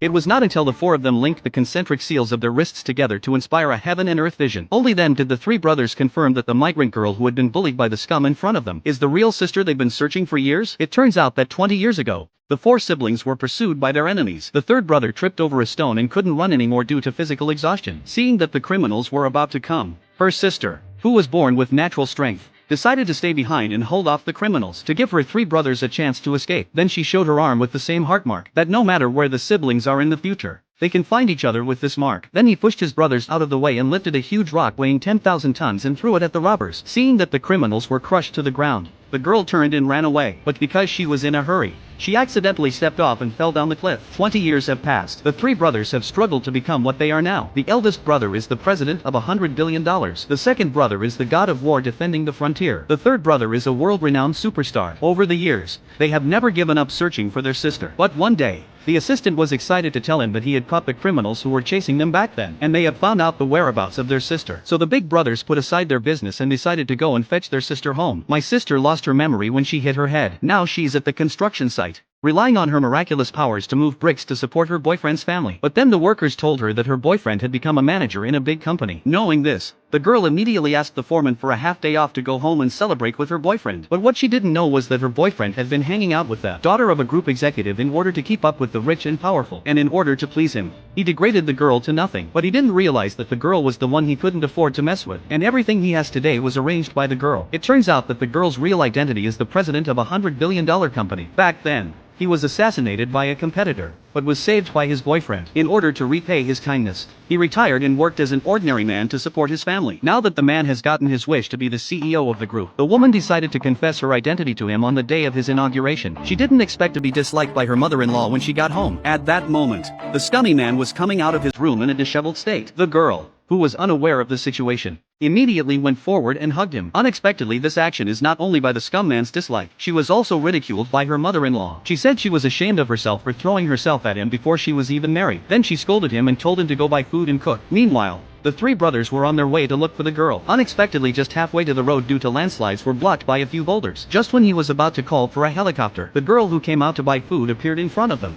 It was not until the four of them linked the concentric seals of their wrists together to inspire a heaven and earth vision. Only then did the three brothers confirm that the migrant girl who had been bullied by the scum in front of them is the real sister they've been searching for years. It turns out that 20 years ago, the four siblings were pursued by their enemies. The third brother tripped over a stone and couldn't run anymore due to physical exhaustion. Seeing that the criminals were about to come, her sister, who was born with natural strength, decided to stay behind and hold off the criminals to give her three brothers a chance to escape. Then she showed her arm with the same heart mark that no matter where the siblings are in the future, they can find each other with this mark. Then he pushed his brothers out of the way and lifted a huge rock weighing 10,000 tons and threw it at the robbers. Seeing that the criminals were crushed to the ground, the girl turned and ran away. But because she was in a hurry, she accidentally stepped off and fell down the cliff. 20 years have passed. The three brothers have struggled to become what they are now. The eldest brother is the president of $100 billion. The second brother is the god of war defending the frontier. The third brother is a world-renowned superstar. Over the years, they have never given up searching for their sister. But one day, the assistant was excited to tell him that he had caught the criminals who were chasing them back then, and they had found out the whereabouts of their sister. So the big brothers put aside their business and decided to go and fetch their sister home. My sister lost her memory when she hit her head. Now she's at the construction site, relying on her miraculous powers to move bricks to support her boyfriend's family. But then the workers told her that her boyfriend had become a manager in a big company. Knowing this, the girl immediately asked the foreman for a half day off to go home and celebrate with her boyfriend. But what she didn't know was that her boyfriend had been hanging out with the daughter of a group executive in order to keep up with the rich and powerful. And in order to please him, he degraded the girl to nothing. But he didn't realize that the girl was the one he couldn't afford to mess with. And everything he has today was arranged by the girl. It turns out that the girl's real identity is the president of a $100 billion company. Back then, he was assassinated by a competitor, but was saved by his boyfriend. In order to repay his kindness, he retired and worked as an ordinary man to support his family. Now that the man has gotten his wish to be the CEO of the group, the woman decided to confess her identity to him on the day of his inauguration. She didn't expect to be disliked by her mother-in-law when she got home. At that moment, the scummy man was coming out of his room in a disheveled state. The girl, who was unaware of the situation, immediately went forward and hugged him. Unexpectedly, this action is not only by the scum man's dislike, she was also ridiculed by her mother-in-law. She said she was ashamed of herself for throwing herself at him before she was even married. Then she scolded him and told him to go buy food and cook. Meanwhile, the three brothers were on their way to look for the girl. Unexpectedly, just halfway to the road due to landslides were blocked by a few boulders. Just when he was about to call for a helicopter, the girl who came out to buy food appeared in front of them.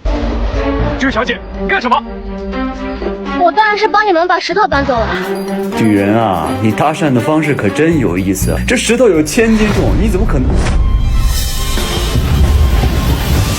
这位小姐，干什么？我当然是帮你们把石头搬走了。女人啊，你搭讪的方式可真有意思，这石头有1000斤重，你怎么可能？